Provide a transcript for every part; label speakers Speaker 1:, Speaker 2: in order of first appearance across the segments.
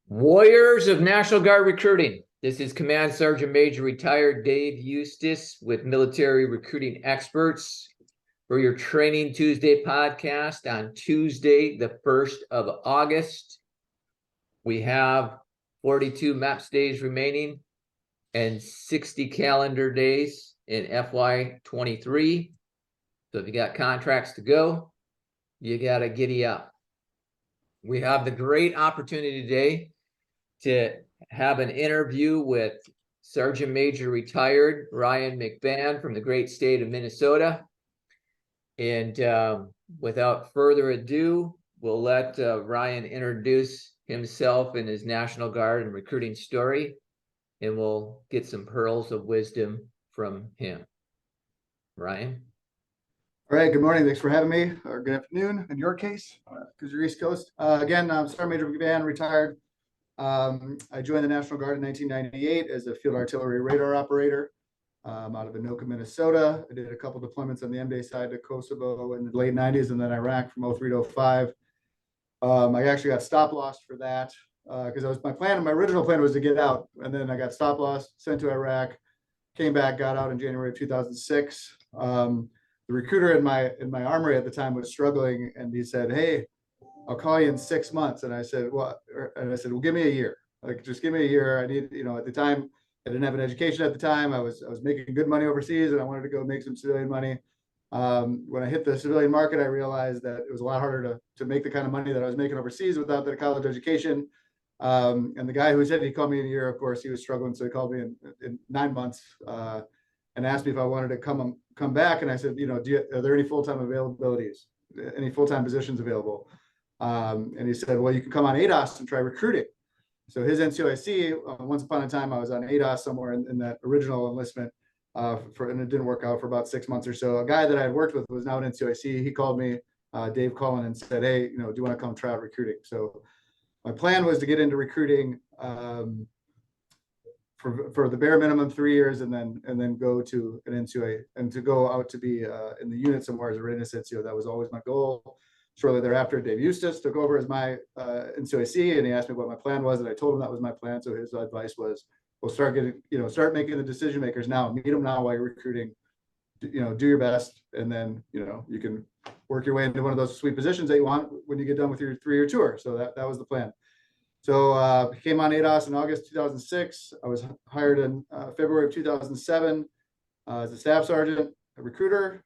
Speaker 1: Warriors of National Guard Recruiting. This is Command Sergeant Major retired Dave Eustace with military recruiting experts for your Training Tuesday podcast on Tuesday, the 1st of August. We have 42 MAPS days remaining and 60 calendar days in FY23. So if you got contracts to go, you got to giddy up. We have the great opportunity today to have an interview with Sergeant Major retired Ryan McVann from the great state of Minnesota. And without further ado, we'll let Ryan introduce himself and his National Guard and recruiting story, and we'll get some pearls of wisdom from him. Ryan?
Speaker 2: All right, good morning. Thanks for having me, or good afternoon in your case, because you're East Coast. Again, I'm Sergeant Major McVann, retired. I joined the National Guard in 1998 as a field artillery radar operator out of Anoka, Minnesota. I did a couple deployments on the MDA side to Kosovo in the late 90s and then Iraq from 03 to 05. I actually got stop loss for that because my original plan was to get out, and then I got stop loss, sent to Iraq, came back, got out in January of 2006. The recruiter in my armory at the time was struggling, and he said, "Hey, I'll call you in 6 months." And I said, "Well," give me a year. Like, just give me a year. I need, at the time, I didn't have an education at the time. I was making good money overseas, and I wanted to go make some civilian money. When I hit the civilian market, I realized that it was a lot harder to make the kind of money that I was making overseas without the college education. And the guy who said he'd call me in a year, of course, he was struggling. So he called me in 9 months and asked me if I wanted to come back. And I said, are there any full-time availabilities, any full-time positions available? And he said, well, you can come on ADOS and try recruiting. So his NCOIC, once upon a time, I was on ADOS somewhere in that original enlistment, and it didn't work out for about 6 months or so. A guy that I had worked with was now an NCOIC. He called me, Dave Cullen, and said, hey, do you want to come try out recruiting? So my plan was to get into recruiting for the bare minimum 3 years, and then go to an NCOI and to go out to be in the unit somewhere as a readiness NCO. That was always my goal. Shortly thereafter, Dave Eustace took over as my NCOIC, and he asked me what my plan was, and I told him that was my plan. So his advice was, "We'll start making the decision makers now. Meet them now while you're recruiting. Do your best, and then you can work your way into one of those sweet positions that you want when you get done with your 3-year tour." So that was the plan. So came on ADOS in August 2006. I was hired in February of 2007 as a staff sergeant. A recruiter,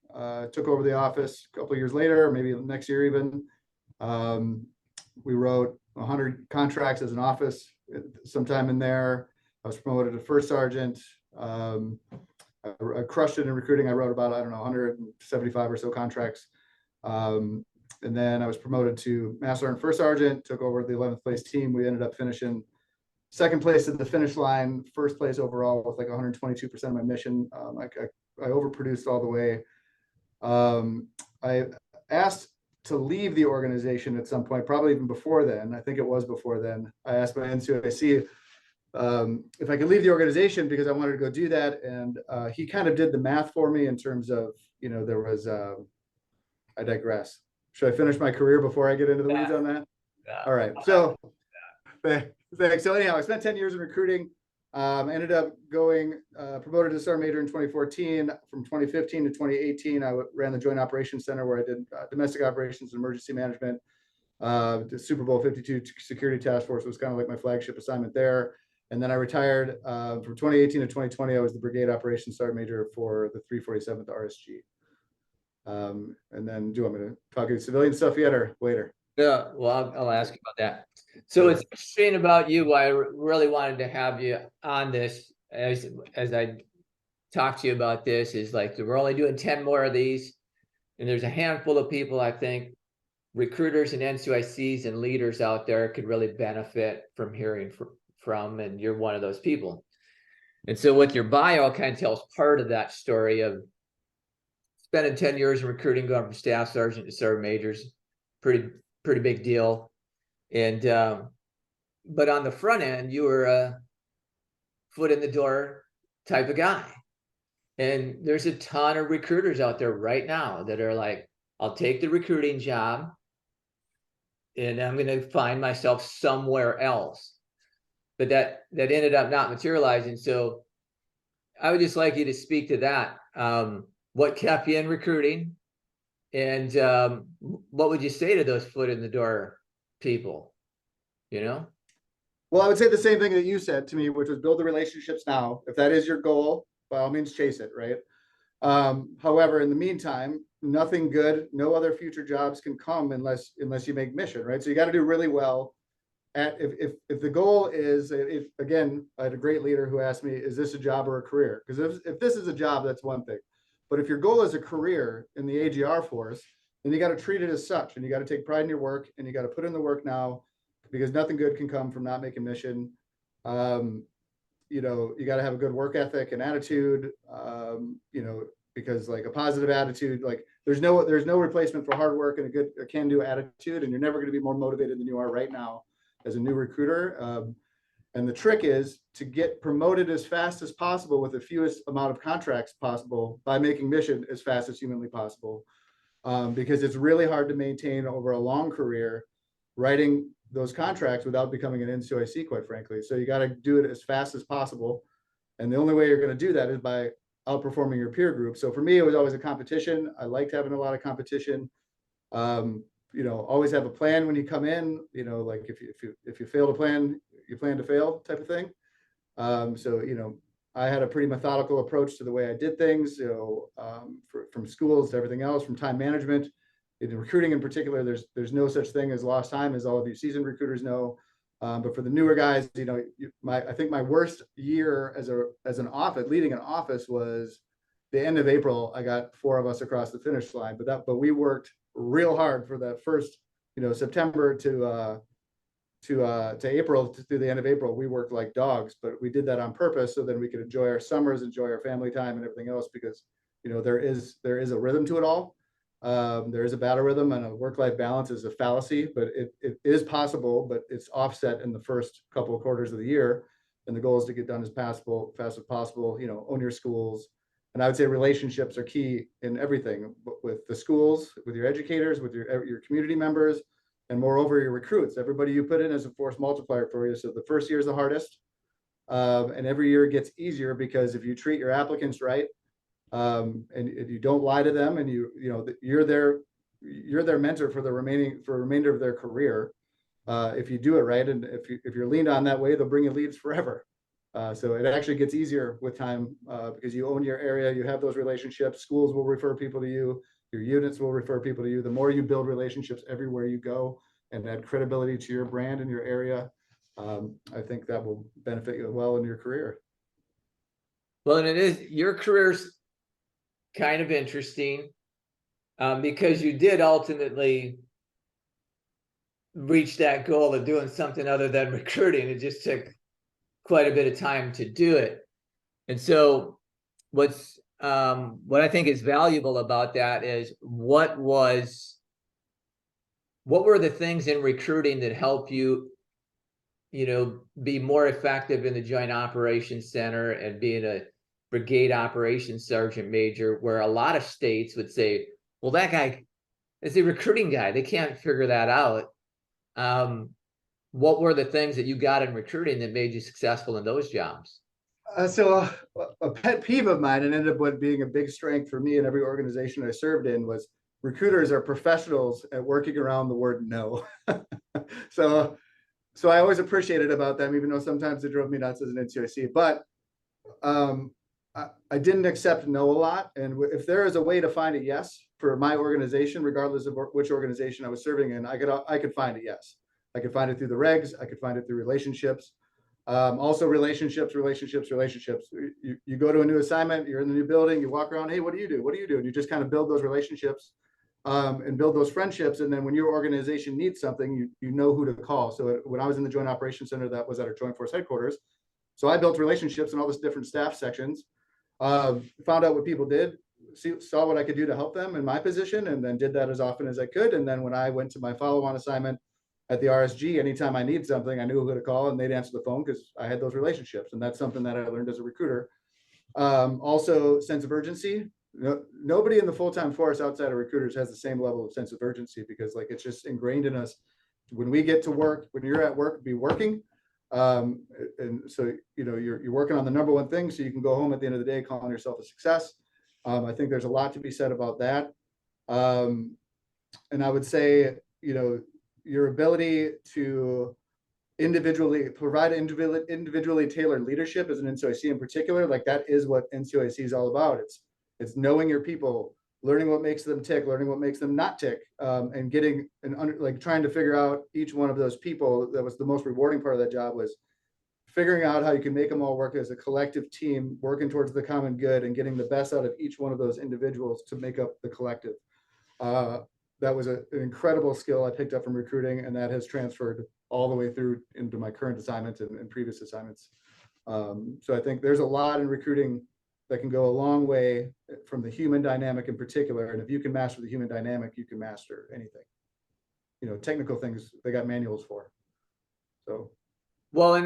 Speaker 2: took over the office a couple of years later, maybe next year even. We wrote 100 contracts as an office sometime in there. I was promoted to first sergeant. I crushed it in recruiting. I wrote about, 175 or so contracts. And then I was promoted to Master Sergeant first sergeant, took over the 11th place team. We ended up finishing second place at the finish line, first place overall with like 122% of my mission. I overproduced all the way. I asked to leave the organization at some point, probably even before then. I think it was before then. I asked my NCOIC if I could leave the organization because I wanted to go do that. And he kind of did the math for me in terms of, there was, I digress. Should I finish my career before I get into the weeds on that? All right. So thanks. So anyhow, I spent 10 years in recruiting. Ended up going promoted to Sergeant Major in 2014. From 2015 to 2018, I ran the Joint Operations Center, where I did domestic operations and emergency management. The Super Bowl 52 Security Task Force was kind of like my flagship assignment there. And then I retired from 2018 to 2020. I was the Brigade Operations Sergeant Major for the 347th RSG. And then, do you want me to talk about civilian stuff yet, or later?
Speaker 1: Yeah, well, I'll ask you about that. So it's interesting about you, why I really wanted to have you on this as I talk to you about this, is like, we're only doing 10 more of these, and there's a handful of people, I think, recruiters and NCOICs and leaders out there could really benefit from hearing from, and you're one of those people. And so with your bio kind of tells part of that story of spending 10 years in recruiting, going from staff sergeant to sergeant majors. Pretty big deal. And but on the front end, you were a foot in the door type of guy. And there's a ton of recruiters out there right now that are like, I'll take the recruiting job and I'm going to find myself somewhere else. but that ended up not materializing. So I would just like you to speak to that. What kept you in recruiting, and what would you say to those foot in the door people? You know?
Speaker 2: Well, I would say the same thing that you said to me, which was build the relationships now. If that is your goal, by all means, chase it, right? However, in the meantime, nothing good, no other future jobs can come unless you make mission, right? So you got to do really well at if the goal is, if again, I had a great leader who asked me, is this a job or a career? Because if this is a job, that's one thing. But if your goal is a career in the AGR force, then you got to treat it as such, and you got to take pride in your work, and you got to put in the work now, because nothing good can come from not making mission. You know, you got to have a good work ethic and attitude, you know, because like a positive attitude, like there's no replacement for hard work and a can-do attitude, and you're never going to be more motivated than you are right now as a new recruiter. And the trick is to get promoted as fast as possible with the fewest amount of contracts possible by making mission as fast as humanly possible. Because it's really hard to maintain over a long career writing those contracts without becoming an NCOIC, quite frankly. So you got to do it as fast as possible. And the only way you're going to do that is by outperforming your peer group. So for me, it was always a competition. I liked having a lot of competition. You know, always have a plan when you come in, you know, like if you fail to plan, you plan to fail type of thing. So, you know, I had a pretty methodical approach to the way I did things, you know, from schools to everything else, from time management. In recruiting in particular, there's no such thing as lost time, as all of you seasoned recruiters know. But for the newer guys, you know, I think my worst year as an office, leading an office, was the end of April. I got 4 of us across the finish line, but we worked real hard for that first, you know, September to April, through the end of April. We worked like dogs, but we did that on purpose so then we could enjoy our summers, enjoy our family time and everything else, because, you know, there is a rhythm to it all. There is a battle rhythm, and a work-life balance is a fallacy, but it is possible, but it's offset in the first couple of quarters of the year. And the goal is to get done as fast as possible, you know, own your schools. And I would say relationships are key in everything, with the schools, with your educators, with your community members, and moreover, your recruits. Everybody you put in is a force multiplier for you. So the first year is the hardest. And every year it gets easier, because if you treat your applicants right, and you don't lie to them, and you're their mentor for the remainder of their career. If you do it right, and if you're leaned on that way, they'll bring you leads forever. So it actually gets easier with time, because you own your area, you have those relationships. Schools will refer people to you, your units will refer people to you. The more you build relationships everywhere you go and add credibility to your brand and your area, I think that will benefit you well in your career.
Speaker 1: Well, and it is, your career's kind of interesting, because you did ultimately reach that goal of doing something other than recruiting. It just took quite a bit of time to do it. And so what I think is valuable about that is what were the things in recruiting that help you, you know, be more effective in the Joint Operations Center and being a brigade operations sergeant major, where a lot of states would say, well, that guy is a recruiting guy, they can't figure that out. What were the things that you got in recruiting that made you successful in those jobs?
Speaker 2: So a pet peeve of mine, and ended up being a big strength for me in every organization I served in, was recruiters are professionals at working around the word no. So I always appreciated about them, even though sometimes they drove me nuts as an NCOIC. But I didn't accept no a lot. And if there is a way to find a yes for my organization, regardless of which organization I was serving in, I could find a yes. I could find it through the regs. I could find it through relationships. Also relationships. You go to a new assignment, you're in the new building, you walk around, hey, what do you do? What do you do? And you just kind of build those relationships, and build those friendships. And then when your organization needs something, you know who to call. So when I was in the Joint Operations Center, that was at our Joint Force headquarters. So I built relationships in all these different staff sections, found out what people did, saw what I could do to help them in my position, and then did that as often as I could. And then when I went to my follow-on assignment at the RSG, anytime I need something, I knew who to call, and they'd answer the phone because I had those relationships. And that's something that I learned as a recruiter. Also, sense of urgency. Nobody in the full-time force outside of recruiters has the same level of sense of urgency, because like it's just ingrained in us. When we get to work, when you're at work, be working. And so, you're working on the number one thing so you can go home at the end of the day calling yourself a success. I think there's a lot to be said about that. And I would say, your ability to provide individually tailored leadership as an NCOIC in particular, like that is what NCOIC is all about. It's knowing your people, learning what makes them tick, learning what makes them not tick, and getting trying to figure out each one of those people. That was the most rewarding part of that job, was figuring out how you can make them all work as a collective team, working towards the common good and getting the best out of each one of those individuals to make up the collective. That was an incredible skill I picked up from recruiting, and that has transferred all the way through into my current assignments and previous assignments. So I think there's a lot in recruiting that can go a long way from the human dynamic in particular. And if you can master the human dynamic, you can master anything. Technical things, they got manuals for. So.
Speaker 1: Well, and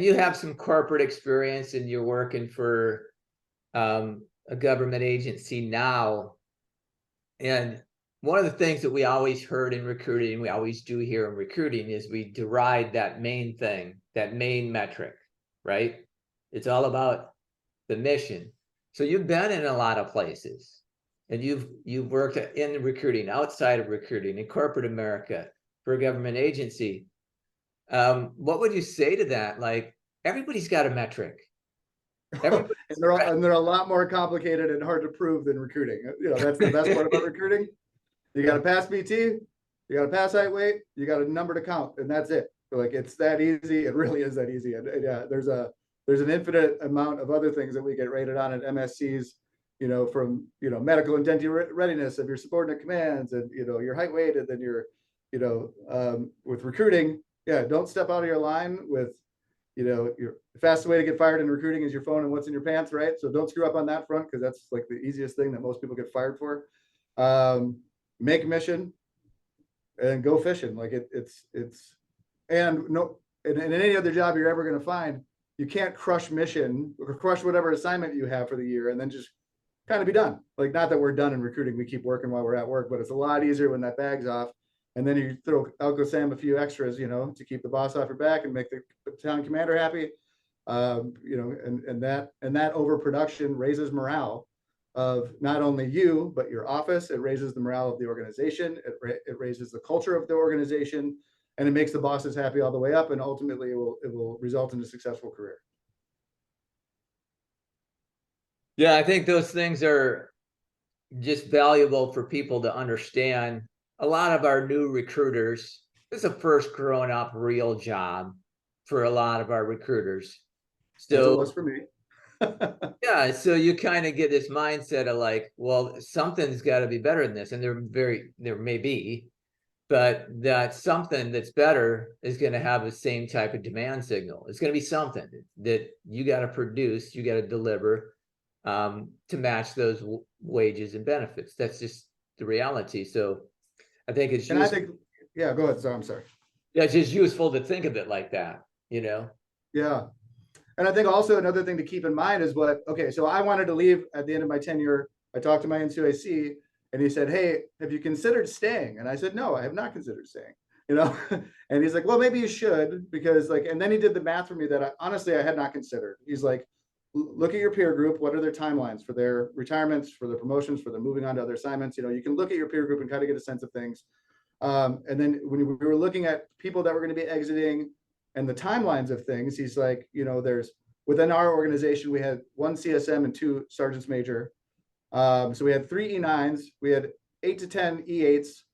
Speaker 1: you have some corporate experience, and you're working for a government agency now. And one of the things that we always heard in recruiting, we always do here in recruiting, is we deride that main thing, that main metric, right? It's all about the mission. So you've been in a lot of places, and you've worked in recruiting, outside of recruiting, in corporate America, for a government agency. What would you say to that? Like, everybody's got a metric.
Speaker 2: And they're a lot more complicated and hard to prove than recruiting. That's the best part about recruiting. You got to pass BT, you got to pass height weight, you got a number to count, and that's it. Like, it's that easy. It really is that easy. And yeah, there's an infinite amount of other things that we get rated on at MSCs, from medical and dental readiness of your subordinate commands, and your height weight, and then your with recruiting. Yeah, don't step out of your line with, your fastest way to get fired in recruiting is your phone and what's in your pants, right? So don't screw up on that front, because that's like the easiest thing that most people get fired for. Make a mission and go fishing. Like and in any other job you're ever going to find, you can't crush mission or crush whatever assignment you have for the year and then just kind of be done. Like, not that we're done in recruiting, we keep working while we're at work, but it's a lot easier when that bag's off. And then you throw Uncle Sam a few extras, to keep the boss off your back and make the battalion commander happy. And that overproduction raises morale of not only you, but your office. It raises the morale of the organization. It raises the culture of the organization, and it makes the bosses happy all the way up. And ultimately, it will result in a successful career.
Speaker 1: Yeah, I think those things are just valuable for people to understand. A lot of our new recruiters, this is a first grown up real job for a lot of our recruiters. So
Speaker 2: it was for me.
Speaker 1: Yeah, so you kind of get this mindset of like, well, something's got to be better than this, and there may be, but that something that's better is going to have the same type of demand signal. It's going to be something that you got to produce, you got to deliver to match those wages and benefits. That's just the reality. So I think it's
Speaker 2: yeah, go ahead. So I'm sorry.
Speaker 1: Yeah, it's just useful to think of it like that,
Speaker 2: Yeah. And I think also another thing to keep in mind is so I wanted to leave at the end of my tenure. I talked to my NCOIC, and he said, "Hey, have you considered staying?" And I said, "No, I have not considered staying." And he's like, "Well, maybe you should, because and then he did the math for me that I had not considered. He's like, "Look at your peer group. What are their timelines for their retirements, for their promotions, for their moving on to other assignments? You can look at your peer group and kind of get a sense of things." And then when we were looking at people that were going to be exiting and the timelines of things, he's like, there's within our organization, we had 1 CSM and 2 sergeants major. So we had 3 E9s, we had 8 to 10 E8s,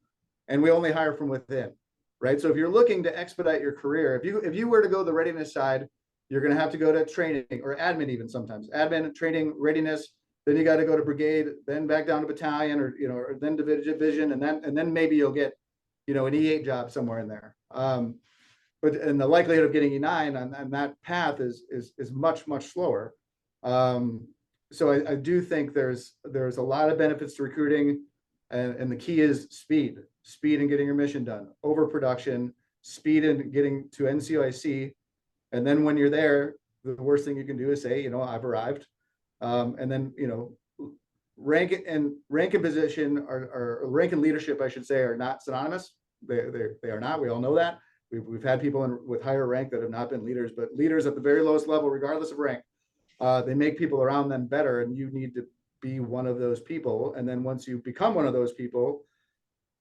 Speaker 2: and we only hire from within, right? So if you're looking to expedite your career, if you were to go the readiness side, you're going to have to go to training or admin, even sometimes admin, training, readiness. Then you got to go to brigade, then back down to battalion, or then division, and then maybe you'll get, an E8 job somewhere in there. But the likelihood of getting E9 on that path is much, much slower. So I do think there's a lot of benefits to recruiting, and the key is speed in getting your mission done, overproduction, speed in getting to NCOIC. And then when you're there, the worst thing you can do is say, I've arrived. And then, rank and position or rank and leadership, I should say, are not synonymous. They are not. We all know that. We've had people with higher rank that have not been leaders, but leaders at the very lowest level, regardless of rank, they make people around them better, and you need to be one of those people. And then once you become one of those people,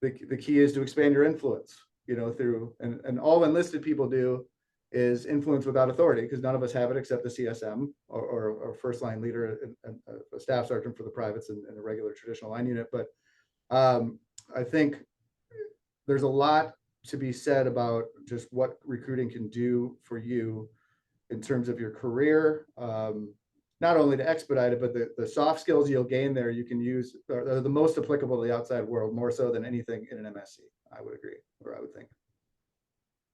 Speaker 2: the key is to expand your influence, through, and all enlisted people do is influence without authority, because none of us have it except the CSM or first line leader and a staff sergeant for the privates and a regular traditional line unit. But I think there's a lot to be said about just what recruiting can do for you in terms of your career, not only to expedite it, but the soft skills you'll gain there, you can use, are the most applicable to the outside world, more so than anything in an MSC, I would agree, or I would think.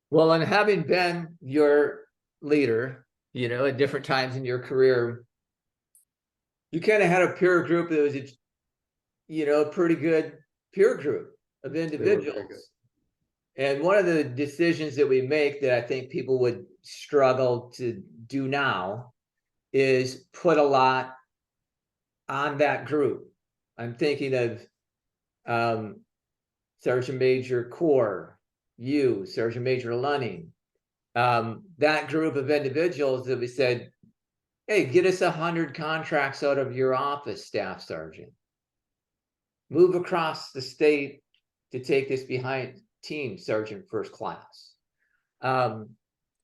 Speaker 1: Well, and having been your leader, at different times in your career, you kind of had a peer group that was, a pretty good peer group of individuals. And one of the decisions that we make that I think people would struggle to do now is put a lot on that group. I'm thinking of Sergeant Major Core, you, Sergeant Major Lunning, that group of individuals that we said, hey, get us 100 contracts out of your office, Staff Sergeant. Move across the state to take this behind team, Sergeant First Class.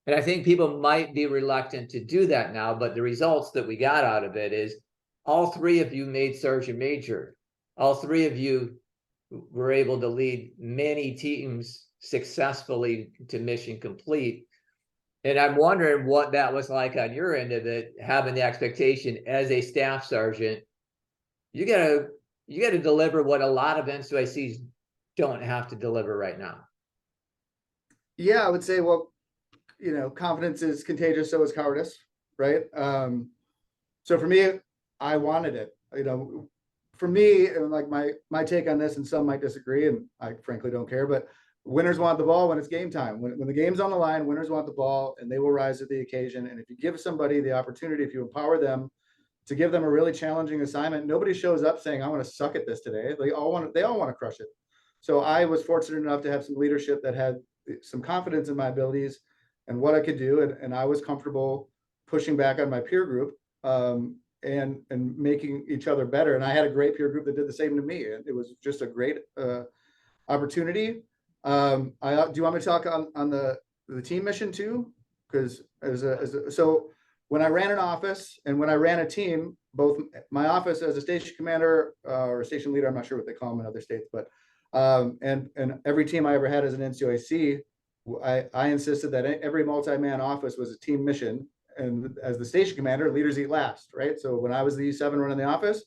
Speaker 1: And I think people might be reluctant to do that now, but the results that we got out of it is all three of you made Sergeant Major. All three of you were able to lead many teams successfully to mission complete. And I'm wondering what that was like on your end of it, having the expectation as a staff sergeant, you gotta deliver what a lot of NCICs don't have to deliver right now.
Speaker 2: Yeah, I would say, well, confidence is contagious, so is cowardice, right? So for me, I wanted it. For me, and like my take on this, and some might disagree, and I frankly don't care, but winners want the ball when it's game time. When the game's on the line, winners want the ball, and they will rise to the occasion. And if you give somebody the opportunity, if you empower them to give them a really challenging assignment, nobody shows up saying, I want to suck at this today. They all want to crush it. So I was fortunate enough to have some leadership that had some confidence in my abilities and what I could do. And I was comfortable pushing back on my peer group and making each other better. And I had a great peer group that did the same to me. It was just a great opportunity. Do you want me to talk on the team mission too? Because so when I ran an office and when I ran a team, both my office as a station commander or a station leader, I'm not sure what they call them in other states, but and every team I ever had as an NCOIC, I insisted that every multi-man office was a team mission. And as the station commander, leaders eat last, right? So when I was the E7 running the office,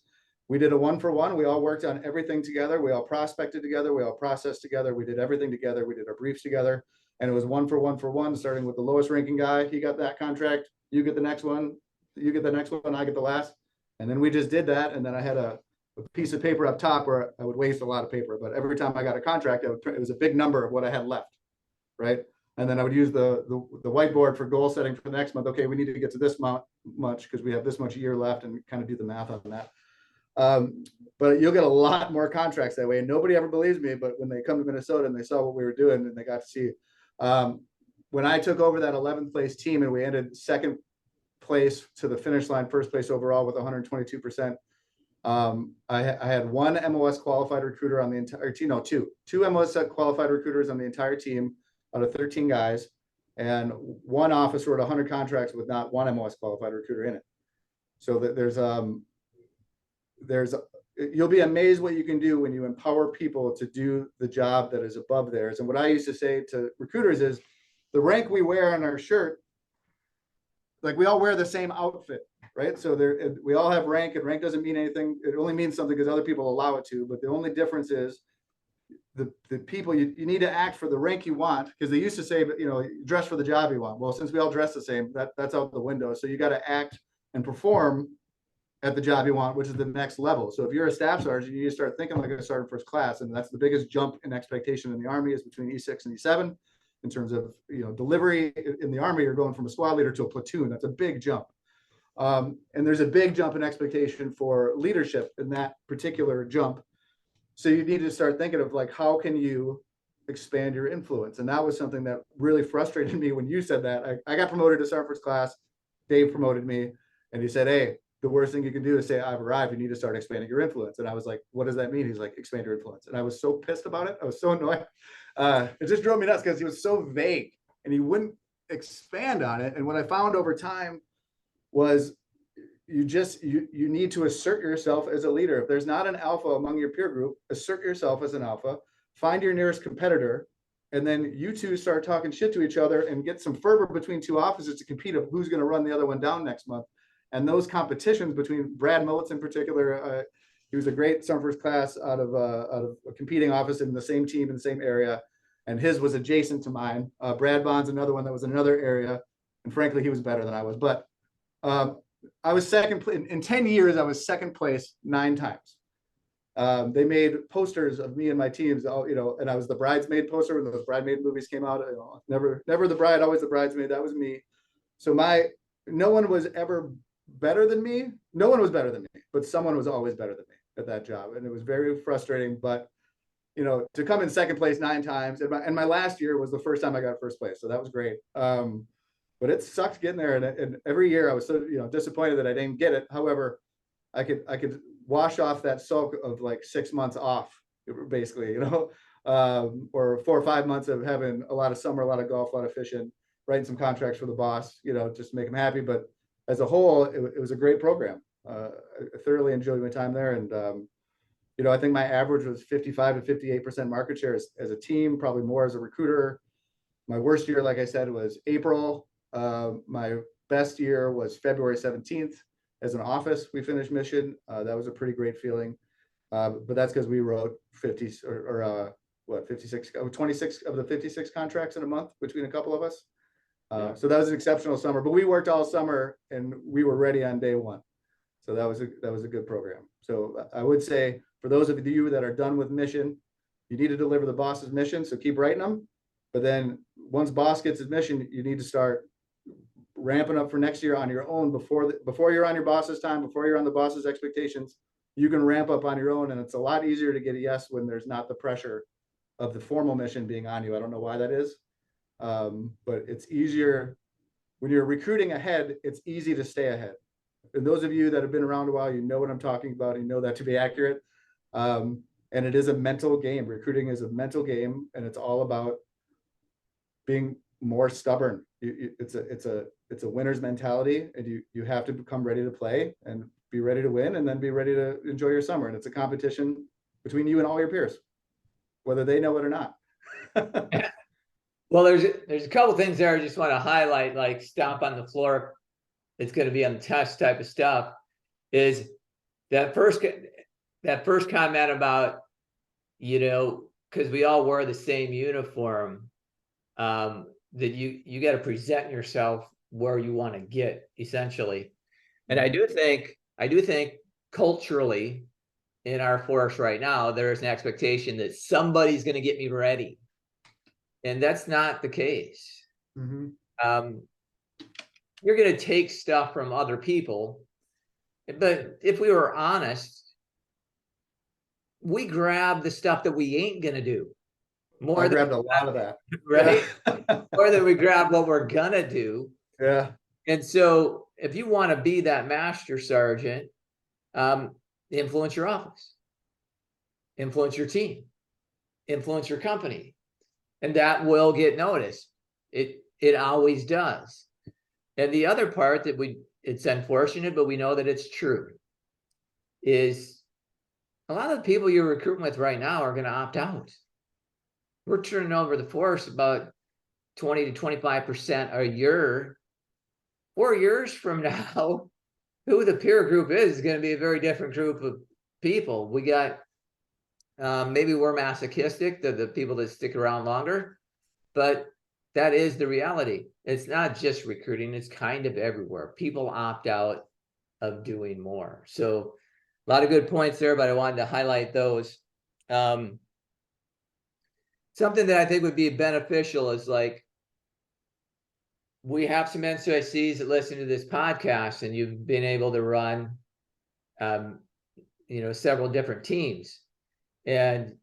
Speaker 2: we did a 1-for-1. We all worked on everything together. We all prospected together. We all processed together. We did everything together. We did our briefs together. And it was 1-for-1, starting with the lowest ranking guy. He got that contract. You get the next one. You get the next one. I get the last. And then we just did that. And then I had a piece of paper up top where I would waste a lot of paper. But every time I got a contract, it was a big number of what I had left, right? And then I would use the whiteboard for goal setting for the next month. Okay, we need to get to this much because we have this much year left, and kind of do the math on that. But you'll get a lot more contracts that way. And nobody ever believes me, but when they come to Minnesota and they saw what we were doing and they got to see, when I took over that 11th place team and we ended second place to the finish line, first place overall with 122%. I had one MOS qualified recruiter on the entire team. No, two MOS qualified recruiters on the entire team out of 13 guys, and one officer with 100 contracts with not one MOS qualified recruiter in it. So that you'll be amazed what you can do when you empower people to do the job that is above theirs. And what I used to say to recruiters is the rank we wear on our shirt, like we all wear the same outfit, right? So we all have rank, and rank doesn't mean anything. It only means something because other people allow it to. But the only difference is the people you need to act for the rank you want, because they used to say, dress for the job you want. Well, since we all dress the same, that's out the window. So you got to act and perform at the job you want, which is the next level. So if you're a staff sergeant, you need to start thinking like a sergeant first class. And that's the biggest jump in expectation in the Army, is between E6 and E7 in terms of, delivery. In the Army, you're going from a squad leader to a platoon. That's a big jump. And there's a big jump in expectation for leadership in that particular jump. So you need to start thinking of like, how can you expand your influence. And that was something that really frustrated me when you said that. I got promoted to sergeant first class. Dave promoted me, and he said, "Hey, the worst thing you can do is say I've arrived. You need to start expanding your influence." And I was like, "What does that mean?" He's like, "Expand your influence." And I was so pissed about it. I was so annoyed. It just drove me nuts because he was so vague and he wouldn't expand on it. And what I found over time was you need to assert yourself as a leader. If there's not an alpha among your peer group, assert yourself as an alpha, find your nearest competitor, and then you two start talking shit to each other and get some fervor between two officers to compete of who's going to run the other one down next month. And those competitions between Brad Millets in particular, he was a great sergeant first class out of a competing office in the same team in the same area, and his was adjacent to mine. Brad Bond's another one that was in another area, and frankly, he was better than I was. But I was second in 10 years. I was second place 9 times. They made posters of me and my teams, and I was the bridesmaid poster when those bridesmaid movies came out. Never the bride, always the bridesmaid. That was me. So no one was ever better than me. No one was better than me, but someone was always better than me at that job. And it was very frustrating, but to come in second place 9 times, and my last year was the first time I got first place. So that was great. But it sucked getting there. And every year I was so, disappointed that I didn't get it. However, I could wash off that sulk of like 6 months off, basically, or 4 or 5 months of having a lot of summer, a lot of golf, a lot of fishing, writing some contracts for the boss, just to make him happy. But as a whole, it was a great program. I thoroughly enjoyed my time there. And, I think my average was 55 to 58% market share as a team, probably more as a recruiter. My worst year, like I said, was April. My best year was February 17th. As an office, we finished mission. That was a pretty great feeling. But that's because we wrote 56 26 of the 56 contracts in a month between a couple of us. So that was an exceptional summer, but we worked all summer and we were ready on day one. So that was a good program. So I would say for those of you that are done with mission, you need to deliver the boss's mission. So keep writing them. But then once boss gets his mission, you need to start ramping up for next year on your own before you're on your boss's time, before you're on the boss's expectations. You can ramp up on your own, and it's a lot easier to get a yes when there's not the pressure of the formal mission being on you. I don't know why that is, but it's easier when you're recruiting ahead. It's easy to stay ahead. And those of you that have been around a while, you know what I'm talking about. You know that to be accurate. And it is a mental game. Recruiting is a mental game, and it's all about being more stubborn. It's a winner's mentality, and you have to become ready to play and be ready to win, and then be ready to enjoy your summer. And it's a competition between you and all your peers, whether they know it or not.
Speaker 1: Well, there's a couple things there I just want to highlight, like stomp on the floor. It's going to be on the test type of stuff. Is that first comment about, because we all wear the same uniform, that you got to present yourself where you want to get, essentially. And I do think culturally in our force right now, there is an expectation that somebody's going to get me ready. And that's not the case. Mm-hmm. You're going to take stuff from other people. But if we were honest, we grab the stuff that we ain't going to do.
Speaker 2: I grabbed a lot of that.
Speaker 1: Right? Yeah. More than we grab what we're going to do.
Speaker 2: Yeah.
Speaker 1: And so if you want to be that master sergeant, influence your office, influence your team, influence your company, and that will get noticed. It always does. And the other part that it's unfortunate, but we know that it's true, is a lot of the people you're recruiting with right now are going to opt out. We're turning over the force about 20 to 25% a year. 4 years from now, who the peer group is going to be a very different group of people. We got, maybe we're masochistic, the people that stick around longer, but that is the reality. It's not just recruiting, it's kind of everywhere. People opt out of doing more. So a lot of good points there, but I wanted to highlight those. Something that I think would be beneficial is, like, we have some NCICs that listen to this podcast, and you've been able to run, several different teams. And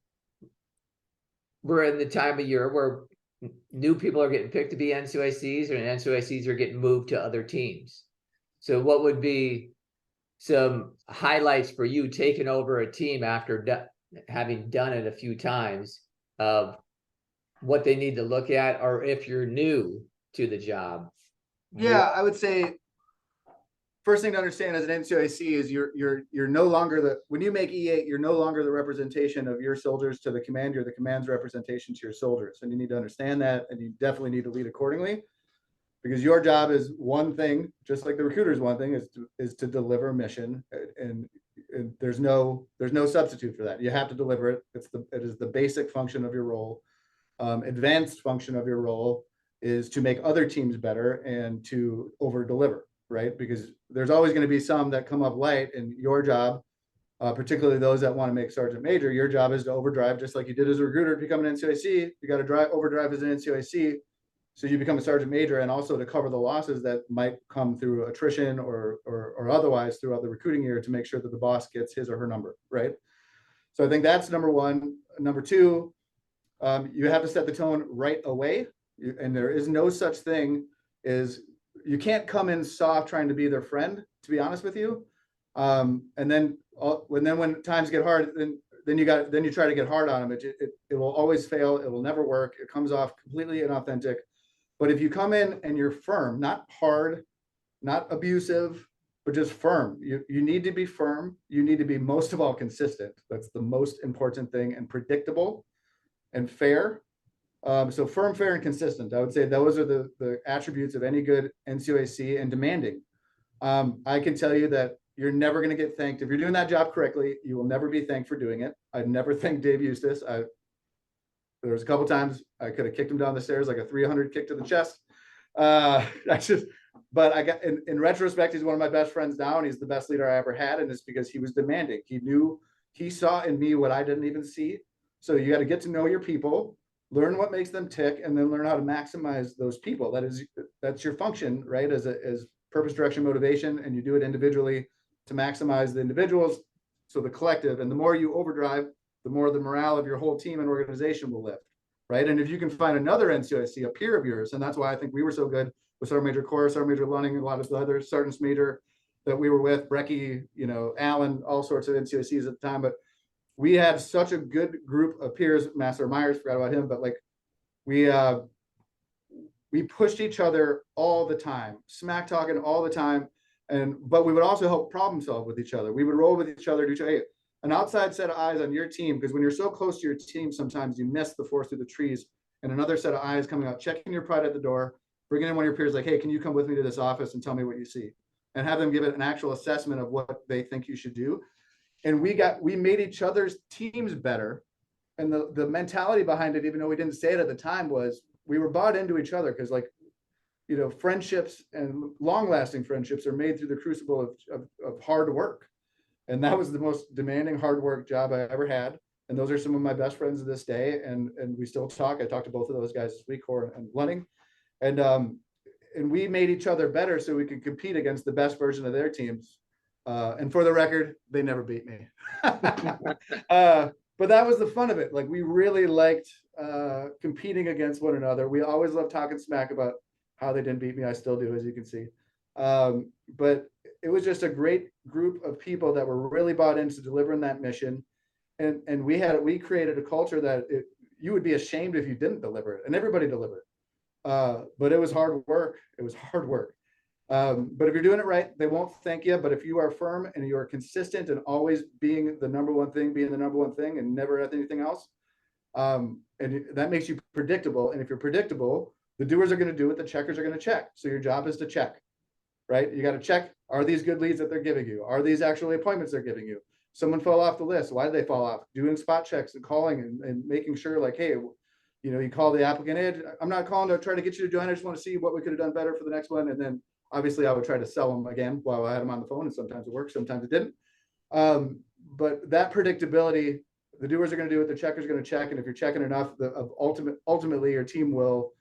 Speaker 1: we're in the time of year where new people are getting picked to be NCOICs, and NCOICs are getting moved to other teams. So what would be some highlights for you taking over a team after having done it a few times, of what they need to look at, or if you're new to the job?
Speaker 2: Yeah, I would say first thing to understand as an NCOIC is you're no longer when you make E8, you're no longer the representation of your soldiers to the command. You're the command's representation to your soldiers, and you need to understand that, and you definitely need to lead accordingly, because your job is one thing, just like the recruiter's one thing, is to deliver mission, and there's no substitute for that. You have to deliver it. It is the basic function of your role. Advanced function of your role is to make other teams better and to over deliver, right? Because there's always going to be some that come up light, and your job, particularly those that want to make sergeant major, your job is to overdrive, just like you did as a recruiter to become an NCOIC. You got to overdrive as an NCOIC, so you become a sergeant major, and also to cover the losses that might come through attrition or otherwise throughout the recruiting year, to make sure that the boss gets his or her number, right? So I think that's number one. Number two, you have to set the tone right away, and there is no such thing as, you can't come in soft trying to be their friend, to be honest with you. And then when times get hard, then you try to get hard on them. It will always fail. It will never work. It comes off completely inauthentic. But if you come in and you're firm, not hard, not abusive, but just firm, you need to be firm. You need to be, most of all, consistent. That's the most important thing, and predictable and fair. So firm, fair, and consistent. I would say those are the attributes of any good NCOIC, and demanding. I can tell you that you're never going to get thanked. If you're doing that job correctly, you will never be thanked for doing it. I've never thanked Dave Eustace. There was a couple times I could have kicked him down the stairs like a 300 kick to the chest. But I got, in retrospect, he's one of my best friends now, and he's the best leader I ever had. And it's because he was demanding. He saw in me what I didn't even see. So you got to get to know your people, learn what makes them tick, and then learn how to maximize those people. That's your function, right? As purpose, direction, motivation, and you do it individually to maximize the individuals, so the collective. And the more you overdrive, the more the morale of your whole team and organization will lift, right? And if you can find another NCOIC, a peer of yours, and that's why I think we were so good with Sergeant Major Corr, Sergeant Major Lunning, a lot of the other sergeants major that we were with, Brecky, Allen, all sorts of NCOICs at the time. But we had such a good group of peers. Master Myers, forgot about him, but like we pushed each other all the time, smack talking all the time. But we would also help problem solve with each other. We would roll with each other, hey, an outside set of eyes on your team, because when you're so close to your team, sometimes you miss the forest through the trees, and another set of eyes coming out, checking your pride at the door, bringing in one of your peers, like, hey, can you come with me to this office and tell me what you see? And have them give it an actual assessment of what they think you should do. And we made each other's teams better. And the mentality behind it, even though we didn't say it at the time, was we were bought into each other, because friendships and long-lasting friendships are made through the crucible of hard work. And that was the most demanding hard work job I ever had. And those are some of my best friends to this day. And we still talk. I talked to both of those guys this week, Corr and Lunning. And we made each other better so we could compete against the best version of their teams. And for the record, they never beat me. But that was the fun of it. Like, we really liked competing against one another. We always loved talking smack about how they didn't beat me. I still do, as you can see. But it was just a great group of people that were really bought into delivering that mission. And we created a culture that you would be ashamed if you didn't deliver it. And everybody delivered. But it was hard work. It was hard work. But if you're doing it right, they won't thank you. But if you are firm and you are consistent and always being the number one thing and never anything else, and that makes you predictable. And if you're predictable, the doers are going to do it. The checkers are going to check. So your job is to check, right? You got to check. Are these good leads that they're giving you? Are these actually appointments they're giving you? Someone fell off the list. Why did they fall off? Doing spot checks and calling and making sure, like, hey, you call the applicant in. I'm not calling to try to get you to join. I just want to see what we could have done better for the next one. And then obviously I would try to sell them again while I had them on the phone. And sometimes it worked, sometimes it didn't. But that predictability, the doers are going to do it. The checkers are going to check. And if you're checking enough, ultimately your team will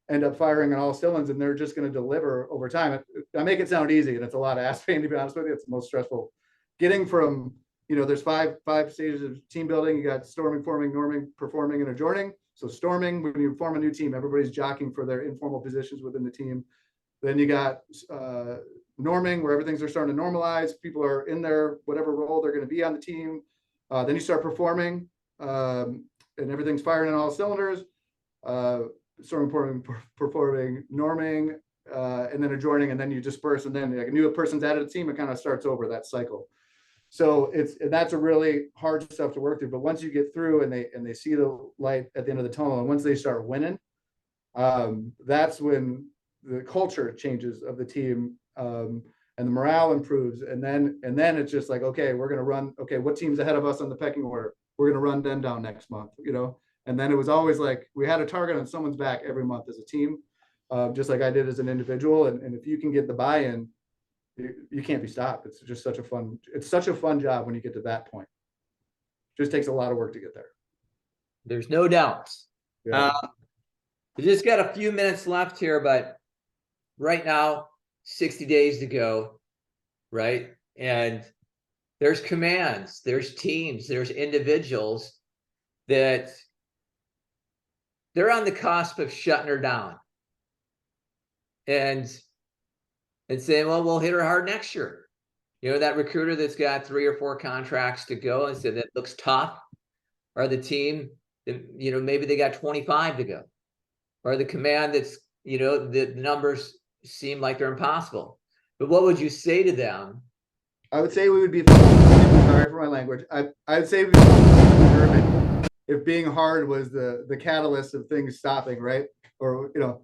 Speaker 2: end up firing on all cylinders, and they're just going to deliver over time. I make it sound easy, and it's a lot of ass pain, to be honest with you. It's the most stressful. Getting from, there's five stages of team building. You got storming, forming, norming, performing, and adjourning. So storming, when you form a new team, everybody's jockeying for their informal positions within the team. Then you got norming, where everything's are starting to normalize. People are in their whatever role they're going to be on the team. Then you start performing, and everything's firing on all cylinders. Storming, performing, norming, and then adjoining, and then you disperse, and then like a new person's added a team, it kind of starts over that cycle. So that's a really hard stuff to work through. But once you get through and they see the light at the end of the tunnel, and once they start winning, that's when the culture changes of the team, and the morale improves. And then it's just like, okay, we're gonna run. Okay, what team's ahead of us on the pecking order? We're gonna run them down next month, you know. And then it was always like we had a target on someone's back every month as a team, just like I did as an individual. And if you can get the buy-in, you can't be stopped. It's just such a fun job when you get to that point. Just takes a lot of work to get there.
Speaker 1: There's no doubt.
Speaker 2: Yeah.
Speaker 1: We just got a few minutes left here, but right now, 60 days to go, right? And there's commands, there's teams, there's individuals that they're on the cusp of shutting her down and saying, well, we'll hit her hard next year. You know, that recruiter that's got 3 or 4 contracts to go and said that looks tough, or the team, you know, maybe they got 25 to go, or the command that's, you know, the numbers seem like they're impossible. But what would you say to them?
Speaker 2: I would say we would be, sorry for my language. I would say we'd be German if being hard was the catalyst of things stopping, right? Or, you know,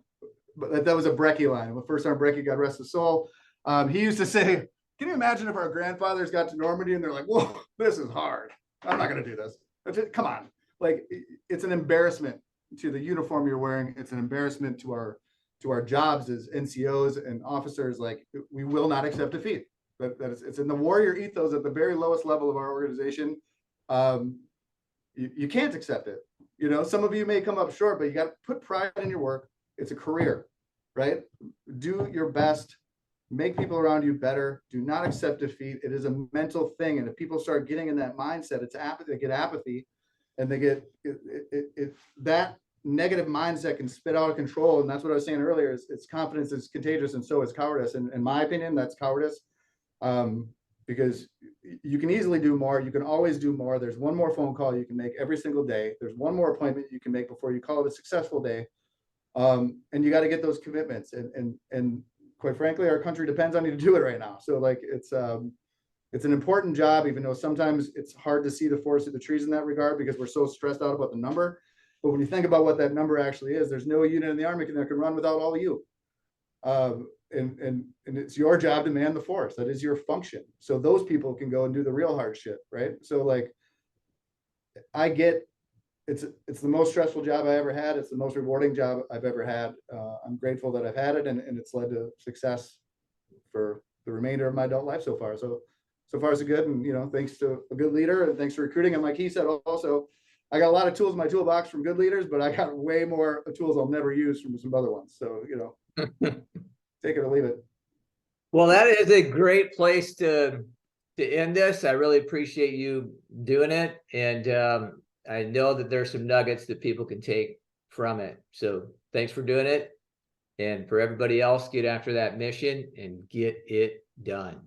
Speaker 2: but that was a Brecky line. When first time Brecky, God rest his soul, he used to say, can you imagine if our grandfathers got to Normandy and they're like, whoa, this is hard. I'm not going to do this. Come on. Like, it's an embarrassment to the uniform you're wearing. It's an embarrassment to our jobs as NCOs and officers. Like, we will not accept defeat. It's in the warrior ethos at the very lowest level of our organization. You can't accept it. You know, some of you may come up short, but you got to put pride in your work. It's a career, right? Do your best. Make people around you better. Do not accept defeat. It is a mental thing. And if people start getting in that mindset, it's apathy. They get apathy, and they get that negative mindset can spit out of control. And that's what I was saying earlier, is it's confidence is contagious, and so is cowardice. And in my opinion, that's cowardice, because you can easily do more. You can always do more. There's one more phone call you can make every single day. There's one more appointment you can make before you call it a successful day. And you got to get those commitments. And quite frankly, our country depends on you to do it right now. So like, it's an important job, even though sometimes it's hard to see the forest through the trees in that regard, because we're so stressed out about the number. But when you think about what that number actually is, there's no unit in the Army that can run without all of you. And it's your job to man the force. That is your function. So those people can go and do the real hard shit, right? So like, I get it's the most stressful job I ever had. It's the most rewarding job I've ever had. I'm grateful that I've had it, and it's led to success for the remainder of my adult life so far. So far so good. And, you know, thanks to a good leader, and thanks to recruiting. And like he said, also, I got a lot of tools in my toolbox from good leaders, but I got way more tools I'll never use from some other ones. So, you know, take it or leave it.
Speaker 1: Well, that is a great place to end this. I really appreciate you doing it. And I know that there's some nuggets that people can take from it. So thanks for doing it. And for everybody else, get after that mission and get it done.